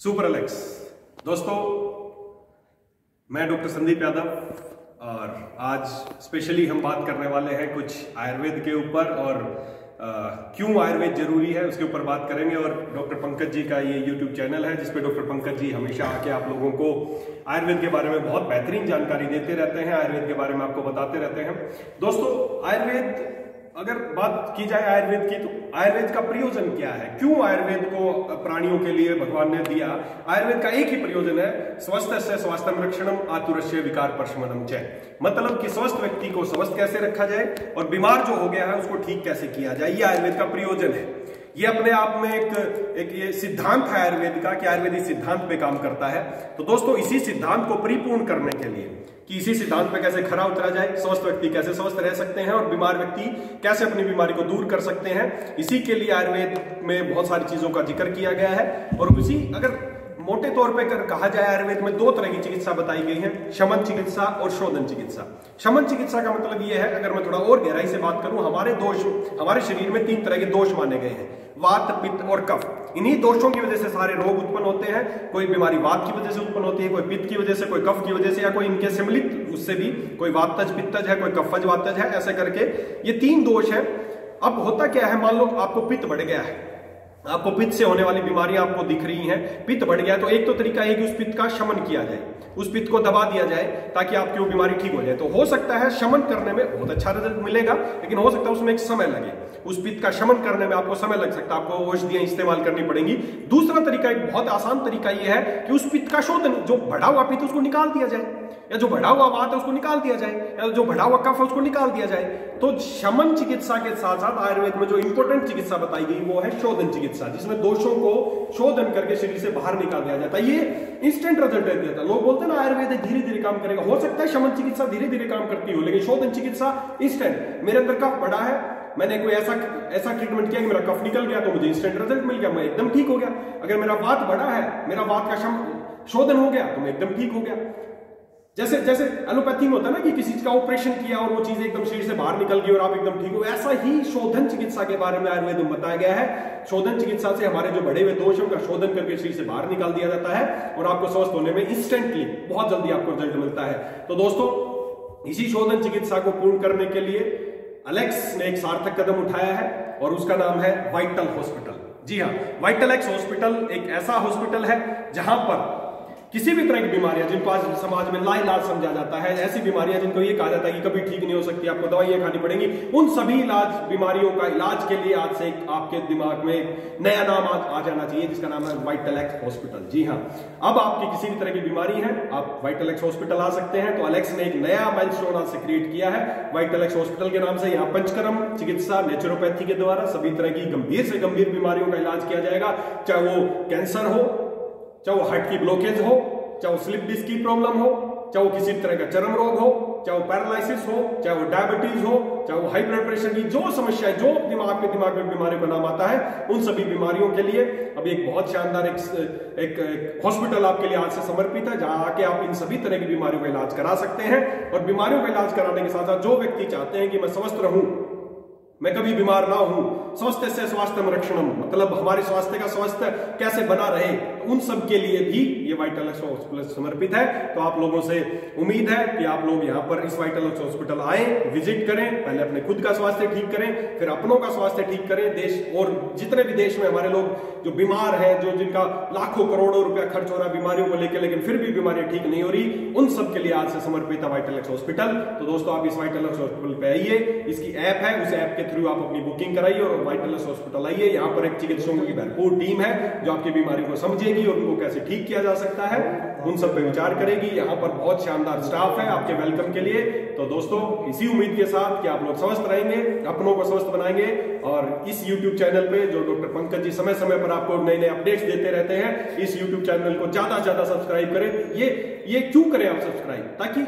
Super Alex. दोस्तों, मैं doctor Sandeep Yadav और आज स्पेशली हम बात करने वाले हैं कुछ आयुर्वेद के ऊपर और क्यों आयुर्वेद जरूरी है उसके ऊपर बात करेंगे। और डॉक्टर पंकज जी का ये यूट्यूब चैनल है जिसपे डॉक्टर पंकज जी हमेशा आके आप लोगों को आयुर्वेद के बारे में बहुत बेहतरीन जानकारी देते रहते हैं, आयुर्वेद के बारे में आपको बताते रहते हैं। दोस्तों, आयुर्वेद अगर बात की जाए आयुर्वेद की, तो आयुर्वेद का प्रयोजन क्या है, क्यों आयुर्वेद को प्राणियों के लिए भगवान ने दिया। आयुर्वेद का एक ही प्रयोजन है, स्वस्थ से स्वास्थ्यम रक्षणम आतुरस्य विकार प्रशमनम च। मतलब कि स्वस्थ व्यक्ति को स्वस्थ कैसे रखा जाए और बीमार जो हो गया है उसको ठीक कैसे किया जाए, ये आयुर्वेद का प्रयोजन है। ये अपने आप में एक ये सिद्धांत है आयुर्वेद का कि आयुर्वेद इस सिद्धांत पे काम करता है। तो दोस्तों, इसी सिद्धांत को परिपूर्ण करने के लिए कि इसी सिद्धांत पे कैसे खरा उतरा जाए, स्वस्थ व्यक्ति कैसे स्वस्थ रह सकते हैं और बीमार व्यक्ति कैसे अपनी बीमारी को दूर कर सकते हैं, इसी के लिए आयुर्वेद में बहुत सारी चीजों का जिक्र किया गया है। और उसी अगर मोटे तौर पे कहा जाए, आयुर्वेद में दो तरह की चिकित्सा बताई गई है, शमन चिकित्सा और शोधन चिकित्सा। शमन चिकित्सा का मतलब यह है, अगर मैं थोड़ा और गहराई से बात करूं, हमारे शरीर में 3 तरह के दोष माने गए हैं, वात, पित्त और कफ। इन्हीं दोषों की वजह से सारे रोग उत्पन्न होते हैं। कोई बीमारी वात की वजह से उत्पन्न होती है, कोई पित्त की वजह से, कोई कफ की वजह से, या कोई इनके सम्मिलित उससे भी, कोई वातज पित्तज है, कोई कफज वातज है, ऐसे करके ये 3 दोष है। अब होता क्या है, मान लो आपको पित्त बढ़ गया है, आपको पित्त से होने वाली बीमारियां आपको दिख रही हैं, पित्त बढ़ गया, तो एक तो तरीका है कि उस पित्त का शमन किया जाए, उस पित्त को दबा दिया जाए ताकि आपकी वो बीमारी ठीक हो जाए। तो हो सकता है शमन करने में बहुत अच्छा रिजल्ट मिलेगा, लेकिन हो सकता है उसमें एक समय लगे, उस पित्त का शमन करने में आपको समय लग सकता है, आपको औषधियां इस्तेमाल करनी पड़ेंगी। दूसरा तरीका, एक बहुत आसान तरीका यह है कि उस पित्त का शोधन, जो बढ़ा हुआ पित्त उसको निकाल दिया जाए, या जो बढ़ा हुआ वात है उसको निकाल दिया जाए, या जो बढ़ा हुआ कफ है उसको निकाल दिया जाए। तो शमन चिकित्सा के साथ साथ आयुर्वेद में जो इंपॉर्टेंट चिकित्सा बताई गई वो है शोधन चिकित्सा, जिसमें दोषों को शोधन करके शरीर से बाहर निकाल दिया जाता है। ये इंस्टेंट रिजल्ट देता है। लोग बोलते हैं ना आयुर्वेद धीरे धीरे काम करेगा, हो सकता है शमन चिकित्सा धीरे धीरे काम करती हो, लेकिन शोधन चिकित्सा इंस्टेंट। मेरे अंदर कफ बढ़ा है, मैंने कोई ऐसा ट्रीटमेंट किया कि मेरा कफ निकल गया तो मुझे इंस्टेंट रिजल्ट मिल गया, मैं एकदम ठीक हो गया। अगर मेरा वात बढ़ा है, मेरा वात का शोधन हो गया तो मैं एकदम ठीक हो गया। जैसे एलोपैथी में होता है ना कि किसी चीज का ऑपरेशन किया और वो चीज एकदम शरीर से बाहर निकल गई और आप एकदम ठीक हो, ऐसा ही शोधन चिकित्सा के बारे में आयुर्वेद में बताया गया है। शोधन चिकित्सा से हमारे जो बढ़े हुए दोष हैं उनका शोधन करके शरीर से बाहर निकाल दिया जाता है और आपको स्वस्थ होने में इंस्टेंटली बहुत जल्दी आपको रिजल्ट मिलता है। तो दोस्तों, इसी शोधन चिकित्सा को पूर्ण करने के लिए एलेक्स ने एक सार्थक कदम उठाया है और उसका नाम है वाइटल हॉस्पिटल। जी हाँ, वाइटल एक्स हॉस्पिटल एक ऐसा हॉस्पिटल है जहां पर किसी भी तरह की बीमारियां जिनको आज समाज में लाइलाज समझा जाता है, ऐसी बीमारियां जिनको ये कहा जाता है कि कभी ठीक नहीं हो सकती, आपको दवाइयां खानी पड़ेंगी, उन सभी बीमारियों का इलाज के लिए आज से आपके दिमाग में एक नया नाम आ जाना चाहिए जिसका नाम है वाइटल एक्स हॉस्पिटल। जी हाँ, अब आपकी किसी भी तरह की बीमारी है, आप वाइटल एक्स हॉस्पिटल आ सकते हैं। तो एलेक्स ने एक नया माइलस्टोन आज से क्रिएट किया है वाइटल एक्स हॉस्पिटल के नाम से। यहाँ पंचकर्म चिकित्सा नेचुरोपैथी के द्वारा सभी तरह की गंभीर से गंभीर बीमारियों का इलाज किया जाएगा, चाहे वो कैंसर हो, चाहे वो हार्ट की ब्लॉकेज हो, चाहे वो स्लिप डिस्क की प्रॉब्लम हो, चाहे वो किसी तरह का चर्म रोग हो, चाहे वो पैरालिसिस हो, चाहे वो डायबिटीज हो, चाहे वो हाई ब्लड प्रेशर की जो समस्या है, जो दिमाग में बीमारी का नाम आता है, उन सभी बीमारियों के लिए अब एक बहुत शानदार एक हॉस्पिटल आपके लिए आज से समर्पित है, जहां आके आप इन सभी तरह की बीमारियों का इलाज करा सकते हैं। और बीमारियों का इलाज कराने के साथ साथ जो व्यक्ति चाहते हैं कि मैं स्वस्थ रहूं, मैं कभी बीमार ना हूं, स्वस्थ से स्वास्थ्यम रक्षणम, मतलब हमारे स्वास्थ्य का स्वास्थ्य कैसे बना रहे, उन सब के लिए भी ये वाइटल एक्स हॉस्पिटल समर्पित है। तो आप लोगों से उम्मीद है कि आप लोग यहाँ पर इस वाइटल एक्स हॉस्पिटल आए, विजिट करें, पहले अपने खुद का स्वास्थ्य ठीक करें, फिर अपनों का स्वास्थ्य ठीक करें। देश और जितने भी देश में हमारे लोग जो बीमार हैं, जो जिनका लाखों करोड़ों रुपया खर्च हो रहा है बीमारियों को लेकर, लेकिन फिर भी बीमारियां ठीक नहीं हो रही, उन सब के लिए आज से समर्पित है वाइटल एक्स हॉस्पिटल। तो दोस्तों, आप इस वाइटल एक्स हॉस्पिटल पे आइए, इसकी ऐप है, उस ऐप के थ्रू आप अपनी बुकिंग कराइए और वाइटल एक्स हॉस्पिटल आइए। यहाँ पर एक चिकित्सकों की भरपूर टीम है जो आपकी बीमारी को समझेगी और उनको कैसे ठीक किया जा सकता है उन सब पे विचार करेगी। यहाँ पर बहुत शानदार स्टाफ है आपके वेलकम के लिए। तो दोस्तों, इसी उम्मीद के साथ कि आप लोग स्वस्थ रहेंगे, अपनों को स्वस्थ बनाएंगे, और इस YouTube चैनल पे जो डॉक्टर पंकज जी समय समय पर आपको नए नए अपडेट्स देते रहते हैं, इस YouTube चैनल को ज्यादा से ज्यादा सब्सक्राइब करें। ये क्यों करें आप सब्सक्राइब? ताकि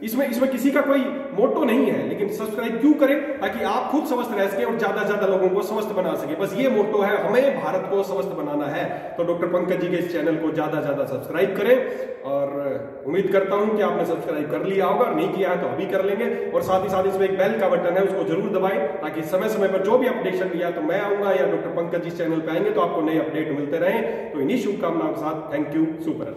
इसमें किसी का कोई मोटो नहीं है, लेकिन सब्सक्राइब क्यों करें? ताकि आप खुद स्वस्थ रह सके और ज्यादा से ज्यादा लोगों को स्वस्थ बना सके। बस ये मोटो है, हमें भारत को स्वस्थ बनाना है। तो डॉक्टर पंकज जी के इस चैनल को ज्यादा से ज्यादा सब्सक्राइब करें और उम्मीद करता हूं कि आपने सब्सक्राइब कर लिया होगा, नहीं किया है तो अभी कर लेंगे। और साथ ही साथ इसमें एक बेल का बटन है, उसको जरूर दबाएं ताकि समय समय पर जो भी अपडेशन या तो मैं आऊंगा या डॉक्टर पंकज जी चैनल पे आएंगे तो आपको नए अपडेट मिलते रहें। तो इन्हीं शुभकामनाओं के साथ थैंक यू, सुपर।